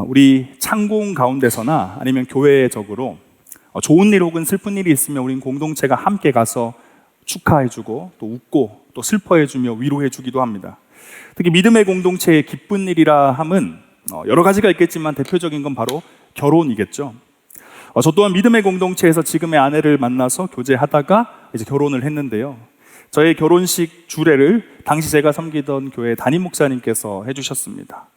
우리 창공 가운데서나 아니면 교회적으로 좋은 일 혹은 슬픈 일이 있으면 우린 공동체가 함께 가서 축하해주고 또 웃고 또 슬퍼해주며 위로해주기도 합니다. 특히 믿음의 공동체의 기쁜 일이라 함은 여러 가지가 있겠지만 대표적인 건 바로 결혼이겠죠. 저 또한 믿음의 공동체에서 지금의 아내를 만나서 교제하다가 이제 결혼을 했는데요. 저의 결혼식 주례를 당시 제가 섬기던 교회 담임 목사님께서 해주셨습니다.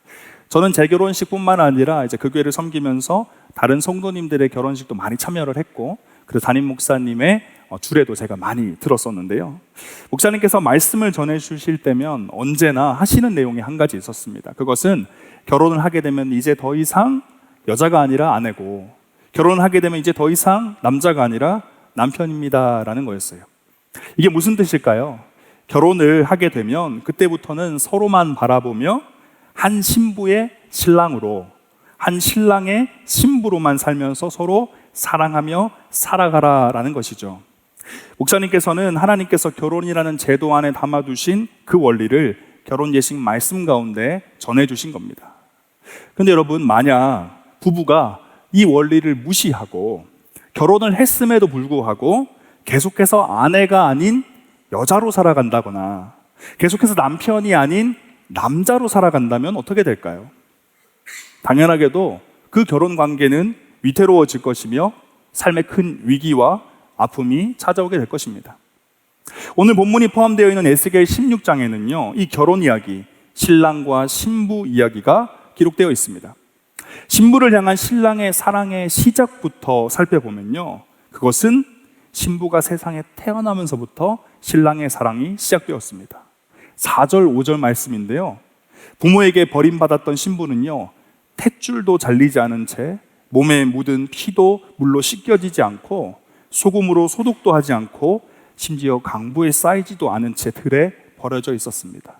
저는 제 결혼식뿐만 아니라 이제 그 교회를 섬기면서 다른 성도님들의 결혼식도 많이 참여를 했고, 그리고 담임 목사님의 주례도 제가 많이 들었었는데요. 목사님께서 말씀을 전해 주실 때면 언제나 하시는 내용이 한 가지 있었습니다. 그것은 결혼을 하게 되면 이제 더 이상 여자가 아니라 아내고, 결혼을 하게 되면 이제 더 이상 남자가 아니라 남편입니다라는 거였어요. 이게 무슨 뜻일까요? 결혼을 하게 되면 그때부터는 서로만 바라보며 한 신부의 신랑으로, 한 신랑의 신부로만 살면서 서로 사랑하며 살아가라라는 것이죠. 목사님께서는 하나님께서 결혼이라는 제도 안에 담아두신 그 원리를 결혼 예식 말씀 가운데 전해주신 겁니다. 근데 여러분, 만약 부부가 이 원리를 무시하고 결혼을 했음에도 불구하고 계속해서 아내가 아닌 여자로 살아간다거나 계속해서 남편이 아닌 남자로 살아간다면 어떻게 될까요? 당연하게도 그 결혼 관계는 위태로워질 것이며 삶의 큰 위기와 아픔이 찾아오게 될 것입니다. 오늘 본문이 포함되어 있는 에스겔 16장에는요, 이 결혼 이야기, 신랑과 신부 이야기가 기록되어 있습니다. 신부를 향한 신랑의 사랑의 시작부터 살펴보면요, 그것은 신부가 세상에 태어나면서부터 신랑의 사랑이 시작되었습니다. 4절, 5절 말씀인데요, 부모에게 버림받았던 신부는요, 탯줄도 잘리지 않은 채 몸에 묻은 피도 물로 씻겨지지 않고 소금으로 소독도 하지 않고 심지어 강부에 쌓이지도 않은 채 들에 버려져 있었습니다.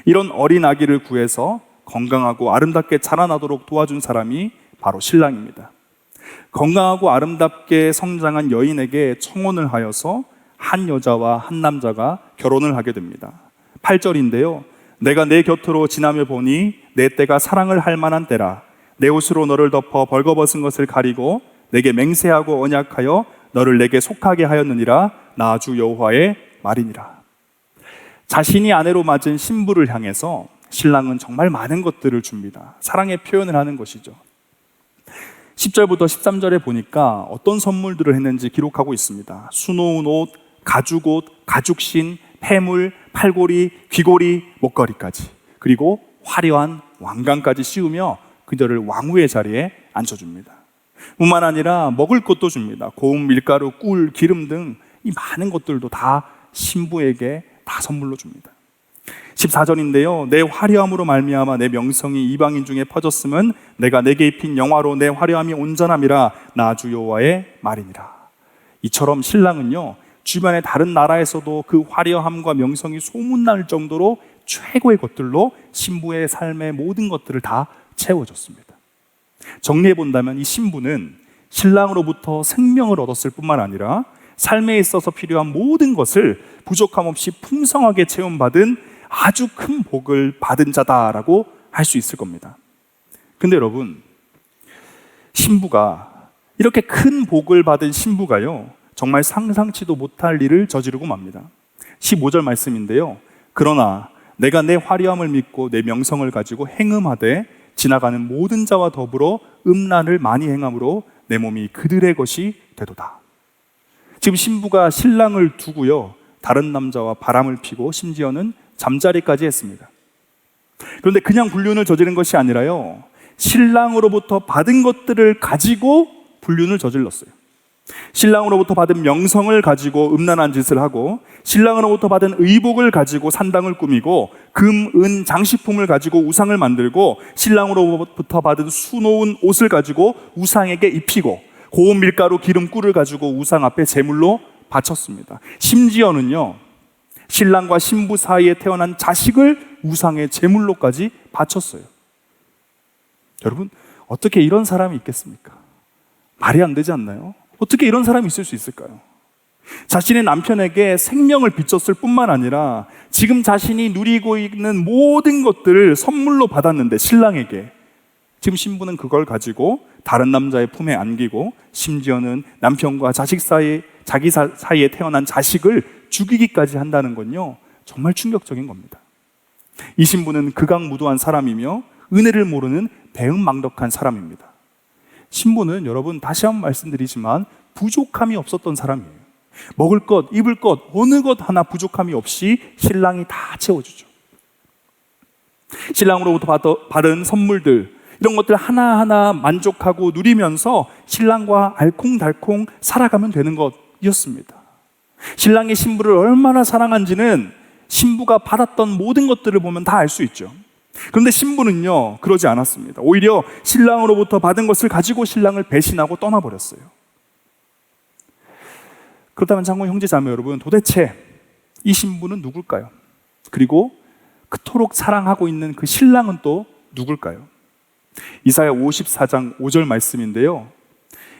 이런 어린 아기를 구해서 건강하고 아름답게 자라나도록 도와준 사람이 바로 신랑입니다. 건강하고 아름답게 성장한 여인에게 청혼을 하여서 한 여자와 한 남자가 결혼을 하게 됩니다. 8절인데요, 내가 내 곁으로 지나며 보니 내 때가 사랑을 할 만한 때라. 내 옷으로 너를 덮어 벌거벗은 것을 가리고 내게 맹세하고 언약하여 너를 내게 속하게 하였느니라. 나 주 여호와의 말이니라. 자신이 아내로 맞은 신부를 향해서 신랑은 정말 많은 것들을 줍니다. 사랑의 표현을 하는 것이죠. 10절부터 13절에 보니까 어떤 선물들을 했는지 기록하고 있습니다. 수놓은 옷, 가죽옷, 가죽신, 폐물, 팔고리, 귀고리, 목걸이까지, 그리고 화려한 왕관까지 씌우며 그들을 왕후의 자리에 앉혀줍니다. 뿐만 아니라 먹을 것도 줍니다. 고운 밀가루, 꿀, 기름 등 이 많은 것들도 다 신부에게 다 선물로 줍니다. 14절인데요, 내 화려함으로 말미암아 내 명성이 이방인 중에 퍼졌음은 내가 내게 입힌 영화로 내 화려함이 온전함이라. 나 주 여호와의 말이니라. 이처럼 신랑은요, 주변의 다른 나라에서도 그 화려함과 명성이 소문날 정도로 최고의 것들로 신부의 삶의 모든 것들을 다 채워줬습니다. 정리해 본다면 이 신부는 신랑으로부터 생명을 얻었을 뿐만 아니라 삶에 있어서 필요한 모든 것을 부족함 없이 풍성하게 체험받은 아주 큰 복을 받은 자다라고 할 수 있을 겁니다. 근데 여러분, 신부가, 이렇게 큰 복을 받은 신부가요, 정말 상상치도 못할 일을 저지르고 맙니다. 15절 말씀인데요, 그러나 내가 내 화려함을 믿고 내 명성을 가지고 행음하되 지나가는 모든 자와 더불어 음란을 많이 행함으로 내 몸이 그들의 것이 되도다. 지금 신부가 신랑을 두고요, 다른 남자와 바람을 피고 심지어는 잠자리까지 했습니다. 그런데 그냥 불륜을 저지른 것이 아니라요, 신랑으로부터 받은 것들을 가지고 불륜을 저질렀어요. 신랑으로부터 받은 명성을 가지고 음란한 짓을 하고, 신랑으로부터 받은 의복을 가지고 산당을 꾸미고, 금, 은, 장식품을 가지고 우상을 만들고, 신랑으로부터 받은 수놓은 옷을 가지고 우상에게 입히고, 고운 밀가루, 기름, 꿀을 가지고 우상 앞에 제물로 바쳤습니다. 심지어는요, 신랑과 신부 사이에 태어난 자식을 우상의 제물로까지 바쳤어요. 여러분, 어떻게 이런 사람이 있겠습니까? 말이 안 되지 않나요? 어떻게 이런 사람이 있을 수 있을까요? 자신의 남편에게 생명을 비쳤을 뿐만 아니라 지금 자신이 누리고 있는 모든 것들을 선물로 받았는데, 신랑에게 지금 신부는 그걸 가지고 다른 남자의 품에 안기고 심지어는 남편과 자식 사이에 자기 사이에 태어난 자식을 죽이기까지 한다는 건요, 정말 충격적인 겁니다. 이 신부는 극악무도한 사람이며 은혜를 모르는 배은망덕한 사람입니다. 신부는 여러분, 다시 한번 말씀드리지만 부족함이 없었던 사람이에요. 먹을 것, 입을 것, 어느 것 하나 부족함이 없이 신랑이 다 채워주죠. 신랑으로부터 받은 선물들, 이런 것들 하나하나 만족하고 누리면서 신랑과 알콩달콩 살아가면 되는 것이었습니다. 신랑이 신부를 얼마나 사랑한지는 신부가 받았던 모든 것들을 보면 다 알 수 있죠. 그런데 신부는요, 그러지 않았습니다. 오히려 신랑으로부터 받은 것을 가지고 신랑을 배신하고 떠나버렸어요. 그렇다면 장군 형제자매 여러분, 도대체 이 신부는 누굴까요? 그리고 그토록 사랑하고 있는 그 신랑은 또 누굴까요? 이사야 54장 5절 말씀인데요,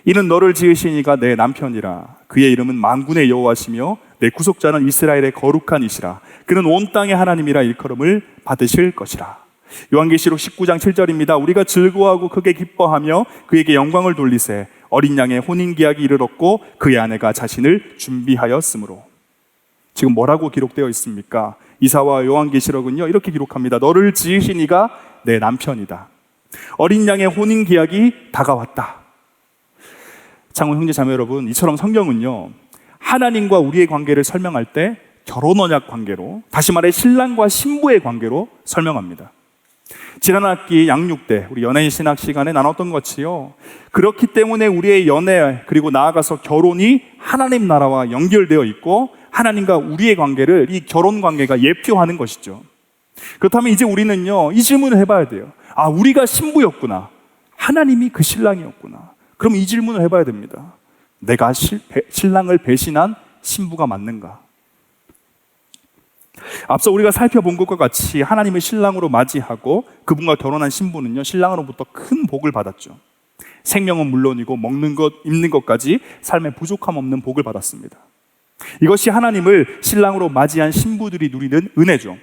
이는 너를 지으신 이가 내 남편이라. 그의 이름은 만군의 여호와시며 내 구속자는 이스라엘의 거룩한 이시라. 그는 온 땅의 하나님이라 일컬음을 받으실 것이라. 요한계시록 19장 7절입니다. 우리가 즐거워하고 크게 기뻐하며 그에게 영광을 돌리세. 어린 양의 혼인계약이 이르렀고 그의 아내가 자신을 준비하였으므로. 지금 뭐라고 기록되어 있습니까? 이사와 요한계시록은요, 이렇게 기록합니다. 너를 지으신 이가 내 남편이다. 어린 양의 혼인계약이 다가왔다. 장군 형제 자매 여러분, 이처럼 성경은요, 하나님과 우리의 관계를 설명할 때 결혼언약 관계로, 다시 말해 신랑과 신부의 관계로 설명합니다. 지난 학기 양육 때 우리 연예인 신학 시간에 나눴던 것이요, 그렇기 때문에 우리의 연애 그리고 나아가서 결혼이 하나님 나라와 연결되어 있고 하나님과 우리의 관계를, 이 결혼 관계가 예표하는 것이죠. 그렇다면 이제 우리는요, 이 질문을 해봐야 돼요. 아, 우리가 신부였구나, 하나님이 그 신랑이었구나. 그럼 이 질문을 해봐야 됩니다. 내가 신랑을 배신한 신부가 맞는가? 앞서 우리가 살펴본 것과 같이 하나님을 신랑으로 맞이하고 그분과 결혼한 신부는요, 신랑으로부터 큰 복을 받았죠. 생명은 물론이고 먹는 것, 입는 것까지 삶에 부족함 없는 복을 받았습니다. 이것이 하나님을 신랑으로 맞이한 신부들이 누리는 은혜죠.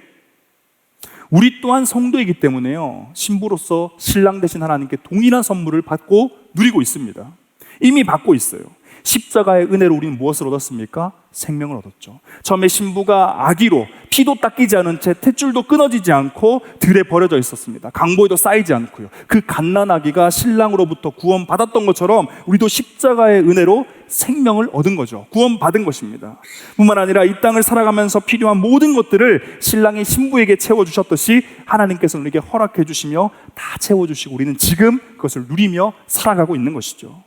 우리 또한 성도이기 때문에요, 신부로서 신랑 되신 하나님께 동일한 선물을 받고 누리고 있습니다. 이미 받고 있어요. 십자가의 은혜로 우리는 무엇을 얻었습니까? 생명을 얻었죠. 처음에 신부가 아기로 피도 닦이지 않은 채 탯줄도 끊어지지 않고 들에 버려져 있었습니다. 강보에도 쌓이지 않고요. 그 갓난아기가 신랑으로부터 구원받았던 것처럼 우리도 십자가의 은혜로 생명을 얻은 거죠. 구원받은 것입니다. 뿐만 아니라 이 땅을 살아가면서 필요한 모든 것들을 신랑이 신부에게 채워주셨듯이 하나님께서 우리에게 허락해 주시며 다 채워주시고 우리는 지금 그것을 누리며 살아가고 있는 것이죠.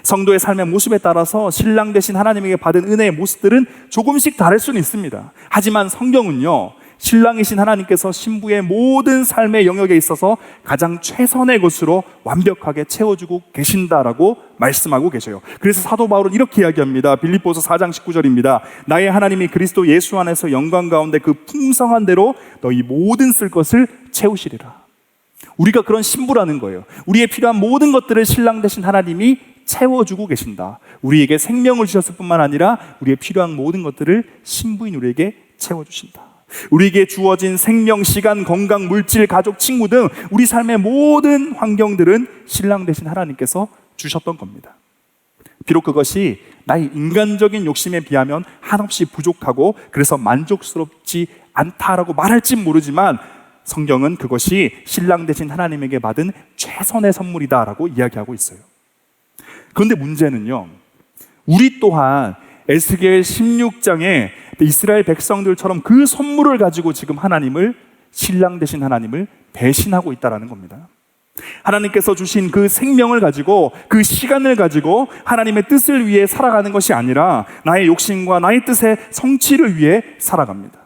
성도의 삶의 모습에 따라서 신랑 되신 하나님에게 받은 은혜의 모습들은 조금씩 다를 수는 있습니다. 하지만 성경은요, 신랑이신 하나님께서 신부의 모든 삶의 영역에 있어서 가장 최선의 것으로 완벽하게 채워주고 계신다라고 말씀하고 계셔요. 그래서 사도 바울은 이렇게 이야기합니다. 빌립보서 4장 19절입니다. 나의 하나님이 그리스도 예수 안에서 영광 가운데 그 풍성한 대로 너희 모든 쓸 것을 채우시리라. 우리가 그런 신부라는 거예요. 우리의 필요한 모든 것들을 신랑 되신 하나님이 채워주고 계신다. 우리에게 생명을 주셨을 뿐만 아니라 우리의 필요한 모든 것들을 신부인 우리에게 채워주신다. 우리에게 주어진 생명, 시간, 건강, 물질, 가족, 친구 등 우리 삶의 모든 환경들은 신랑 되신 하나님께서 주셨던 겁니다. 비록 그것이 나의 인간적인 욕심에 비하면 한없이 부족하고 그래서 만족스럽지 않다라고 말할진 모르지만 성경은 그것이 신랑 되신 하나님에게 받은 최선의 선물이다라고 이야기하고 있어요. 그런데 문제는요, 우리 또한 에스겔 16장에 이스라엘 백성들처럼 그 선물을 가지고 지금 하나님을, 신랑 되신 하나님을 배신하고 있다는 겁니다. 하나님께서 주신 그 생명을 가지고, 그 시간을 가지고 하나님의 뜻을 위해 살아가는 것이 아니라 나의 욕심과 나의 뜻의 성취를 위해 살아갑니다.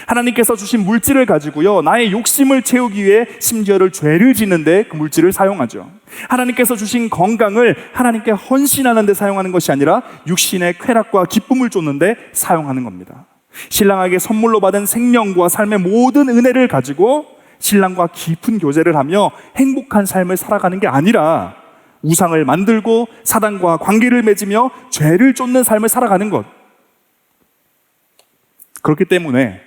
하나님께서 주신 물질을 가지고요, 나의 욕심을 채우기 위해 심지어를 죄를 짓는데 그 물질을 사용하죠. 하나님께서 주신 건강을 하나님께 헌신하는 데 사용하는 것이 아니라 육신의 쾌락과 기쁨을 쫓는 데 사용하는 겁니다. 신랑에게 선물로 받은 생명과 삶의 모든 은혜를 가지고 신랑과 깊은 교제를 하며 행복한 삶을 살아가는 게 아니라 우상을 만들고 사단과 관계를 맺으며 죄를 쫓는 삶을 살아가는 것. 그렇기 때문에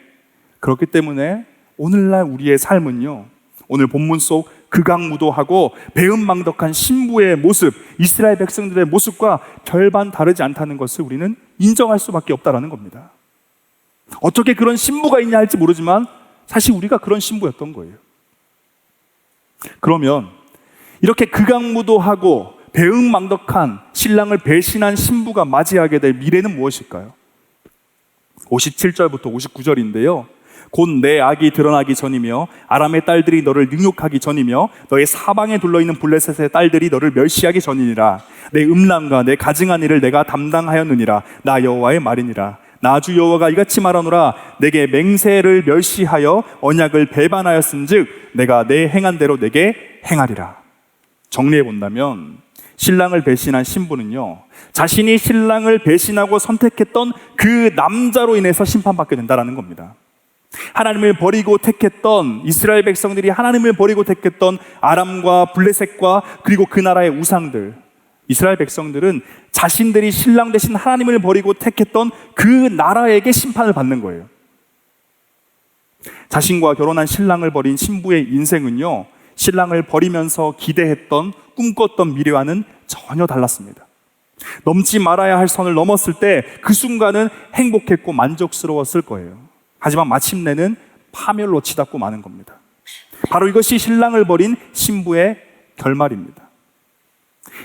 오늘날 우리의 삶은요, 오늘 본문 속 극악무도하고 배은망덕한 신부의 모습, 이스라엘 백성들의 모습과 별반 다르지 않다는 것을 우리는 인정할 수밖에 없다는 겁니다. 어떻게 그런 신부가 있냐 할지 모르지만 사실 우리가 그런 신부였던 거예요. 그러면 이렇게 극악무도하고 배은망덕한 신랑을 배신한 신부가 맞이하게 될 미래는 무엇일까요? 57절부터 59절인데요. 곧 내 악이 드러나기 전이며 아람의 딸들이 너를 능욕하기 전이며 너의 사방에 둘러있는 블레셋의 딸들이 너를 멸시하기 전이니라. 내 음란과 내 가증한 일을 내가 담당하였느니라. 나 여호와의 말이니라. 나 주 여호와가 이같이 말하노라. 내게 맹세를 멸시하여 언약을 배반하였은즉 내가 내 행한 대로 내게 행하리라. 정리해 본다면 신랑을 배신한 신부는요, 자신이 신랑을 배신하고 선택했던 그 남자로 인해서 심판받게 된다는 겁니다. 하나님을 버리고 택했던 이스라엘 백성들이 하나님을 버리고 택했던 아람과 블레셋과 그리고 그 나라의 우상들, 이스라엘 백성들은 자신들이 신랑 대신 하나님을 버리고 택했던 그 나라에게 심판을 받는 거예요. 자신과 결혼한 신랑을 버린 신부의 인생은요, 신랑을 버리면서 기대했던 꿈꿨던 미래와는 전혀 달랐습니다. 넘지 말아야 할 선을 넘었을 때 그 순간은 행복했고 만족스러웠을 거예요. 하지만 마침내는 파멸로 치닫고 마는 겁니다. 바로 이것이 신랑을 버린 신부의 결말입니다.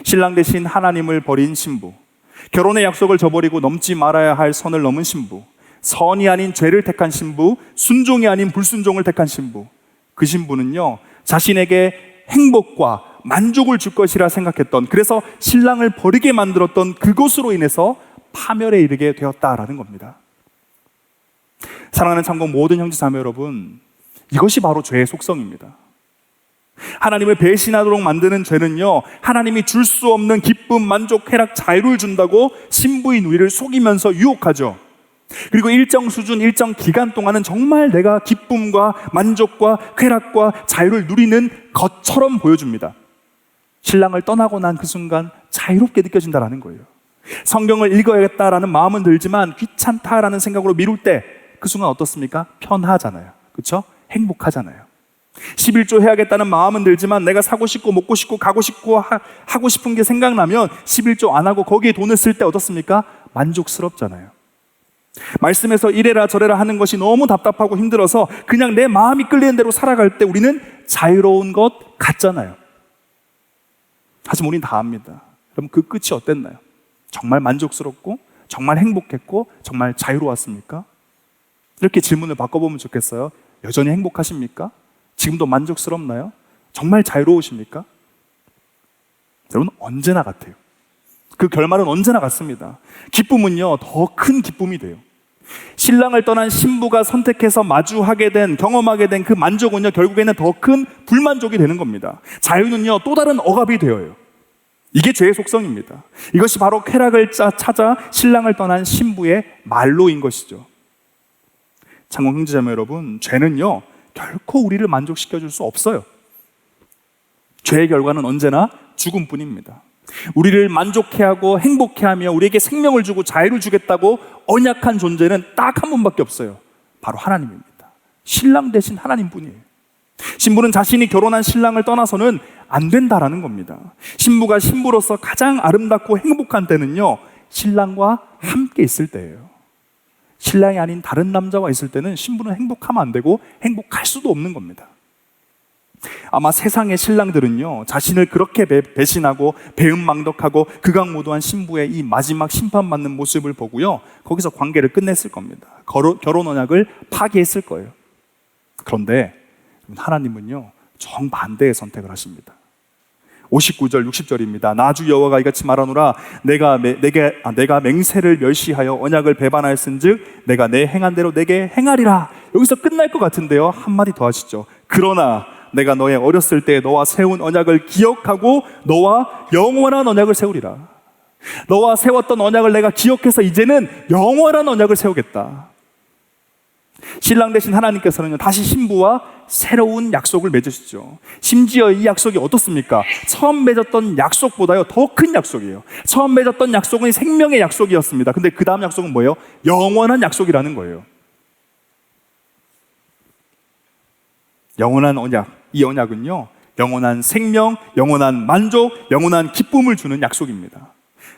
신랑 대신 하나님을 버린 신부, 결혼의 약속을 저버리고 넘지 말아야 할 선을 넘은 신부, 선이 아닌 죄를 택한 신부, 순종이 아닌 불순종을 택한 신부, 그 신부는요, 자신에게 행복과 만족을 줄 것이라 생각했던, 그래서 신랑을 버리게 만들었던 그것으로 인해서 파멸에 이르게 되었다라는 겁니다. 사랑하는 참고 모든 형제 자매 여러분, 이것이 바로 죄의 속성입니다. 하나님을 배신하도록 만드는 죄는요, 하나님이 줄 수 없는 기쁨, 만족, 쾌락, 자유를 준다고 신부인 우리를 속이면서 유혹하죠. 그리고 일정 수준, 일정 기간 동안은 정말 내가 기쁨과 만족과 쾌락과 자유를 누리는 것처럼 보여줍니다. 신랑을 떠나고 난 그 순간 자유롭게 느껴진다는 거예요. 성경을 읽어야겠다라는 마음은 들지만 귀찮다라는 생각으로 미룰 때 그 순간 어떻습니까? 편하잖아요. 그렇죠? 행복하잖아요. 11조 해야겠다는 마음은 들지만 내가 사고 싶고 먹고 싶고 가고 싶고 하고 싶은 게 생각나면 11조 안 하고 거기에 돈을 쓸 때 어떻습니까? 만족스럽잖아요. 말씀에서 이래라 저래라 하는 것이 너무 답답하고 힘들어서 그냥 내 마음이 끌리는 대로 살아갈 때 우리는 자유로운 것 같잖아요. 하지만 우린 다 압니다. 그럼 그 끝이 어땠나요? 정말 만족스럽고 정말 행복했고 정말 자유로웠습니까? 이렇게 질문을 바꿔보면 좋겠어요. 여전히 행복하십니까? 지금도 만족스럽나요? 정말 자유로우십니까? 여러분, 언제나 같아요. 그 결말은 언제나 같습니다. 기쁨은요, 더 큰 기쁨이 돼요. 신랑을 떠난 신부가 선택해서 마주하게 된, 경험하게 된 그 만족은요, 결국에는 더 큰 불만족이 되는 겁니다. 자유는요, 또 다른 억압이 되어요. 이게 죄의 속성입니다. 이것이 바로 쾌락을 찾아 신랑을 떠난 신부의 말로인 것이죠. 참고 형제자매 여러분, 죄는요, 결코 우리를 만족시켜줄 수 없어요. 죄의 결과는 언제나 죽음뿐입니다. 우리를 만족해하고 행복해하며 우리에게 생명을 주고 자유를 주겠다고 언약한 존재는 딱 한 분밖에 없어요. 바로 하나님입니다. 신랑 대신 하나님뿐이에요. 신부는 자신이 결혼한 신랑을 떠나서는 안 된다라는 겁니다. 신부가 신부로서 가장 아름답고 행복한 때는요, 신랑과 함께 있을 때예요. 신랑이 아닌 다른 남자와 있을 때는 신부는 행복하면 안 되고 행복할 수도 없는 겁니다. 아마 세상의 신랑들은요, 자신을 그렇게 배신하고 배은망덕하고 극악무도한 신부의 이 마지막 심판받는 모습을 보고요, 거기서 관계를 끝냈을 겁니다. 결혼 언약을 파기했을 거예요. 그런데 하나님은요, 정반대의 선택을 하십니다. 59절 60절입니다. 나 주 여호와가 이같이 말하노라. 내가 맹세를 멸시하여 언약을 배반하였은즉 내가 내 행한 대로 내게 행하리라. 여기서 끝날 것 같은데요, 한마디 더 하시죠. 그러나 내가 너의 어렸을 때 너와 세운 언약을 기억하고 너와 영원한 언약을 세우리라. 너와 세웠던 언약을 내가 기억해서 이제는 영원한 언약을 세우겠다. 신랑 대신 하나님께서는 다시 신부와 새로운 약속을 맺으시죠. 심지어 이 약속이 어떻습니까? 처음 맺었던 약속보다요 더 큰 약속이에요. 처음 맺었던 약속은 생명의 약속이었습니다. 근데 그 다음 약속은 뭐예요? 영원한 약속이라는 거예요. 영원한 언약, 이 언약은요, 영원한 생명, 영원한 만족, 영원한 기쁨을 주는 약속입니다.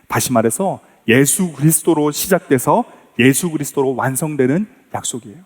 다시 말해서 예수 그리스도로 시작돼서 예수 그리스도로 완성되는 약속이에요.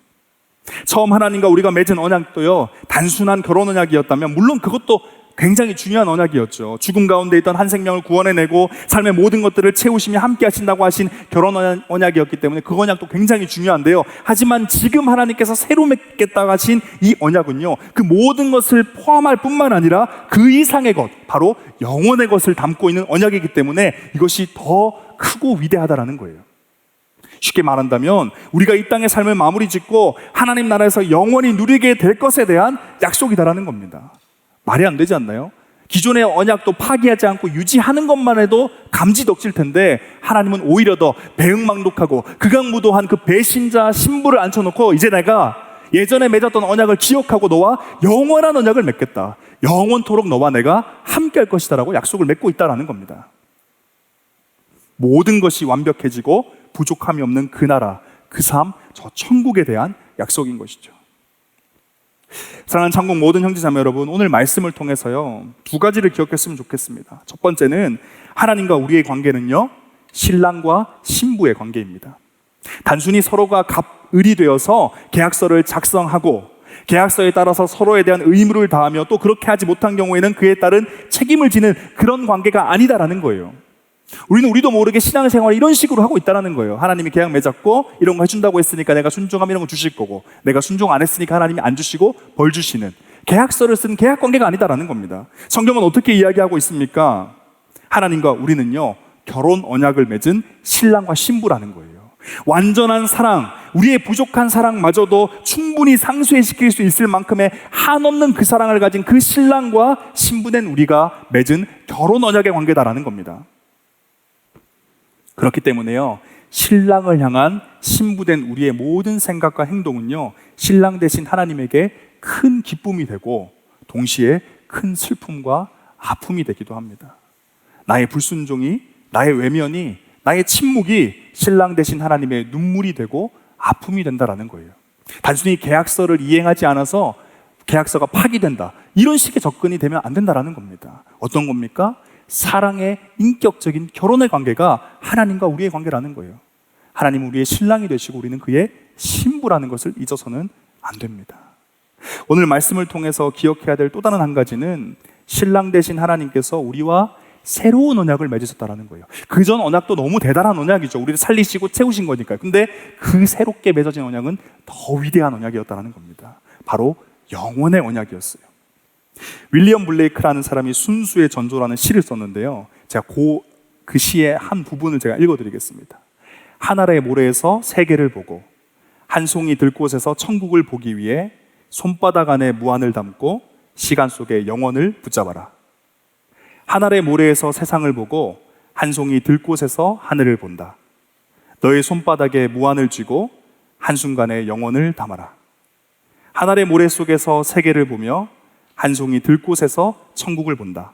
처음 하나님과 우리가 맺은 언약도요, 단순한 결혼 언약이었다면 물론 그것도 굉장히 중요한 언약이었죠. 죽음 가운데 있던 한 생명을 구원해내고 삶의 모든 것들을 채우시며 함께 하신다고 하신 결혼 언약이었기 때문에 그 언약도 굉장히 중요한데요. 하지만 지금 하나님께서 새로 맺겠다고 하신 이 언약은요, 그 모든 것을 포함할 뿐만 아니라 그 이상의 것, 바로 영원의 것을 담고 있는 언약이기 때문에 이것이 더 크고 위대하다라는 거예요. 쉽게 말한다면 우리가 이 땅의 삶을 마무리 짓고 하나님 나라에서 영원히 누리게 될 것에 대한 약속이다라는 겁니다. 말이 안 되지 않나요? 기존의 언약도 파기하지 않고 유지하는 것만 해도 감지덕질 텐데 하나님은 오히려 더 배은망덕하고 극악무도한 그 배신자 신부를 앉혀놓고 이제 내가 예전에 맺었던 언약을 기억하고 너와 영원한 언약을 맺겠다. 영원토록 너와 내가 함께 할 것이다 라고 약속을 맺고 있다라는 겁니다. 모든 것이 완벽해지고 부족함이 없는 그 나라, 그 삶, 저 천국에 대한 약속인 것이죠. 사랑하는 창국 모든 형제자매 여러분, 오늘 말씀을 통해서요, 두 가지를 기억했으면 좋겠습니다. 첫 번째는 하나님과 우리의 관계는요, 신랑과 신부의 관계입니다. 단순히 서로가 갑을이 되어서 계약서를 작성하고 계약서에 따라서 서로에 대한 의무를 다하며 또 그렇게 하지 못한 경우에는 그에 따른 책임을 지는 그런 관계가 아니다라는 거예요. 우리도 모르게 신앙생활을 이런 식으로 하고 있다는 거예요. 하나님이 계약 맺었고 이런 거 해준다고 했으니까 내가 순종하면 이런 거 주실 거고, 내가 순종 안 했으니까 하나님이 안 주시고 벌 주시는 계약서를 쓴 계약 관계가 아니다라는 겁니다. 성경은 어떻게 이야기하고 있습니까? 하나님과 우리는요, 결혼 언약을 맺은 신랑과 신부라는 거예요. 완전한 사랑, 우리의 부족한 사랑마저도 충분히 상쇄시킬 수 있을 만큼의 한없는 그 사랑을 가진 그 신랑과 신부된 우리가 맺은 결혼 언약의 관계다라는 겁니다. 그렇기 때문에요, 신랑을 향한 신부된 우리의 모든 생각과 행동은요, 신랑 대신 하나님에게 큰 기쁨이 되고 동시에 큰 슬픔과 아픔이 되기도 합니다. 나의 불순종이, 나의 외면이, 나의 침묵이 신랑 대신 하나님의 눈물이 되고 아픔이 된다라는 거예요. 단순히 계약서를 이행하지 않아서 계약서가 파기된다, 이런 식의 접근이 되면 안 된다라는 겁니다. 어떤 겁니까? 사랑의 인격적인 결혼의 관계가 하나님과 우리의 관계라는 거예요. 하나님은 우리의 신랑이 되시고 우리는 그의 신부라는 것을 잊어서는 안 됩니다. 오늘 말씀을 통해서 기억해야 될 또 다른 한 가지는 신랑 되신 하나님께서 우리와 새로운 언약을 맺으셨다는 거예요. 그전 언약도 너무 대단한 언약이죠. 우리를 살리시고 채우신 거니까요. 근데 그 새롭게 맺어진 언약은 더 위대한 언약이었다는 겁니다. 바로 영원의 언약이었어요. 윌리엄 블레이크라는 사람이 순수의 전조라는 시를 썼는데요, 제가 그 시의 한 부분을 제가 읽어드리겠습니다. 하늘의 모래에서 세계를 보고 한 송이 들꽃에서 천국을 보기 위해 손바닥 안에 무한을 담고 시간 속에 영원을 붙잡아라. 하늘의 모래에서 세상을 보고 한 송이 들꽃에서 하늘을 본다. 너의 손바닥에 무한을 쥐고 한순간에 영원을 담아라. 하늘의 모래 속에서 세계를 보며 한 송이 들꽃에서 천국을 본다.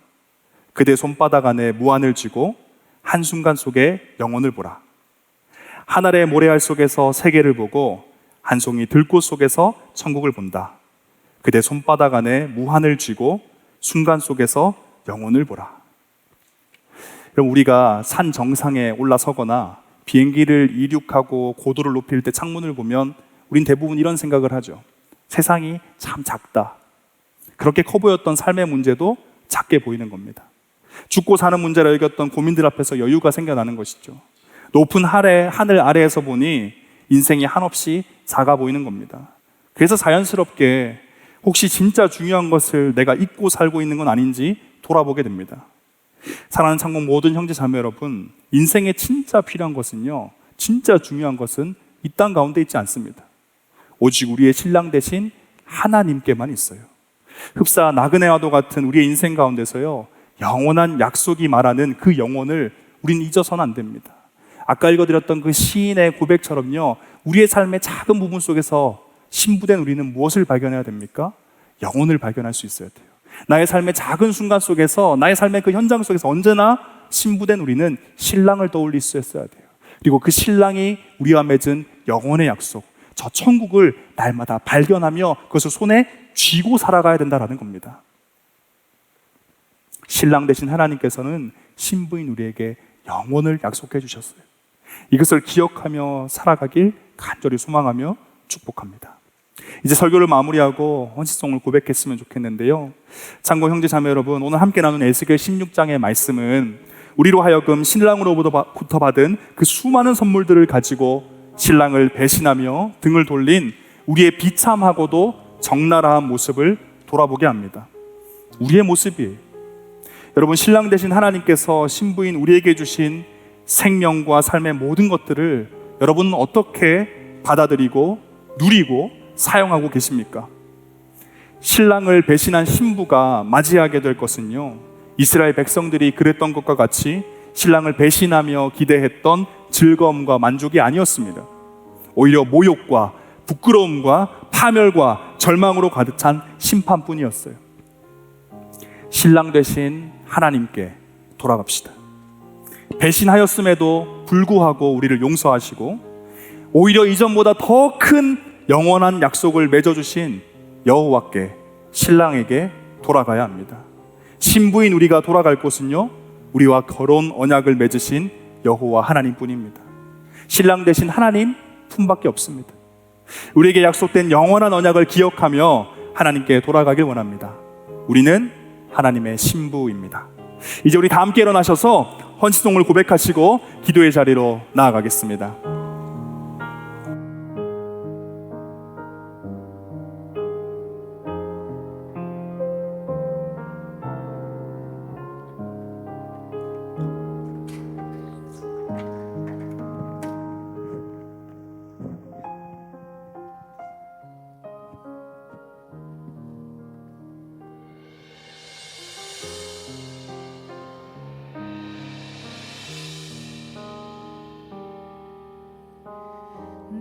그대 손바닥 안에 무한을 쥐고 한순간 속에 영원을 보라. 하늘의 모래알 속에서 세계를 보고 한 송이 들꽃 속에서 천국을 본다. 그대 손바닥 안에 무한을 쥐고 순간 속에서 영원을 보라. 그럼 우리가 산 정상에 올라서거나 비행기를 이륙하고 고도를 높일 때 창문을 보면 우린 대부분 이런 생각을 하죠. 세상이 참 작다. 그렇게 커 보였던 삶의 문제도 작게 보이는 겁니다. 죽고 사는 문제를 여겼던 고민들 앞에서 여유가 생겨나는 것이죠. 높은 하늘 아래에서 보니 인생이 한없이 작아 보이는 겁니다. 그래서 자연스럽게 혹시 진짜 중요한 것을 내가 잊고 살고 있는 건 아닌지 돌아보게 됩니다. 사랑하는 창공 모든 형제 자매 여러분, 인생에 진짜 필요한 것은요, 진짜 중요한 것은 이 땅 가운데 있지 않습니다. 오직 우리의 신랑 대신 하나님께만 있어요. 흡사 나그네와도 같은 우리의 인생 가운데서요, 영원한 약속이 말하는 그 영혼을 우린 잊어서는 안 됩니다. 아까 읽어드렸던 그 시인의 고백처럼요, 우리의 삶의 작은 부분 속에서 신부된 우리는 무엇을 발견해야 됩니까? 영혼을 발견할 수 있어야 돼요. 나의 삶의 작은 순간 속에서, 나의 삶의 그 현장 속에서 언제나 신부된 우리는 신랑을 떠올릴 수 있어야 돼요. 그리고 그 신랑이 우리와 맺은 영혼의 약속, 저 천국을 날마다 발견하며 그것을 손에 쥐고 살아가야 된다는 겁니다. 신랑 되신 하나님께서는 신부인 우리에게 영원을 약속해 주셨어요. 이것을 기억하며 살아가길 간절히 소망하며 축복합니다. 이제 설교를 마무리하고 헌신송을 고백했으면 좋겠는데요. 참고 형제 자매 여러분, 오늘 함께 나눈 에스겔 16장의 말씀은 우리로 하여금 신랑으로부터 받은 그 수많은 선물들을 가지고 신랑을 배신하며 등을 돌린 우리의 비참하고도 적나라한 모습을 돌아보게 합니다. 우리의 모습이에요. 여러분, 신랑 되신 하나님께서 신부인 우리에게 주신 생명과 삶의 모든 것들을 여러분은 어떻게 받아들이고 누리고 사용하고 계십니까? 신랑을 배신한 신부가 맞이하게 될 것은요, 이스라엘 백성들이 그랬던 것과 같이 신랑을 배신하며 기대했던 즐거움과 만족이 아니었습니다. 오히려 모욕과 부끄러움과 파멸과 절망으로 가득 찬 심판뿐이었어요. 신랑 되신 하나님께 돌아갑시다. 배신하였음에도 불구하고 우리를 용서하시고 오히려 이전보다 더 큰 영원한 약속을 맺어주신 여호와께, 신랑에게 돌아가야 합니다. 신부인 우리가 돌아갈 곳은요, 우리와 결혼 언약을 맺으신 여호와 하나님뿐입니다. 신랑 되신 하나님 품밖에 없습니다. 우리에게 약속된 영원한 언약을 기억하며 하나님께 돌아가길 원합니다. 우리는 하나님의 신부입니다. 이제 우리 다 함께 일어나셔서 헌신송을 고백하시고 기도의 자리로 나아가겠습니다.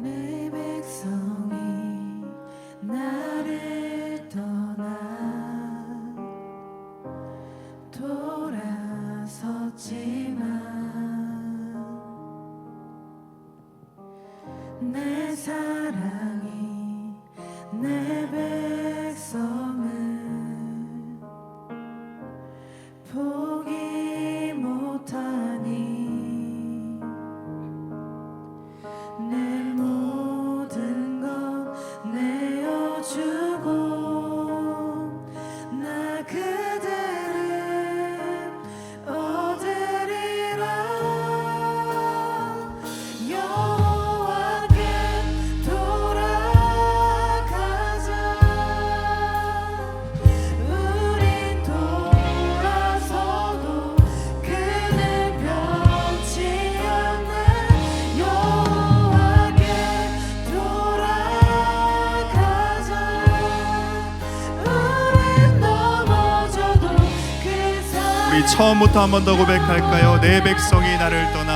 내 백성이 나를 떠나 돌아섰지만 내 사랑이 내 백성을 포기 못하니 내 모든 것 내어주고 나 그대를 얻으리라. 여호와께 돌아가자. 우린 돌아서도 그는 변치 않네. 여호와께 돌아가자. 우린 넘어져도 그 우리 처음부터 한 번 더 고백할까요? 내 백성이 나를 떠나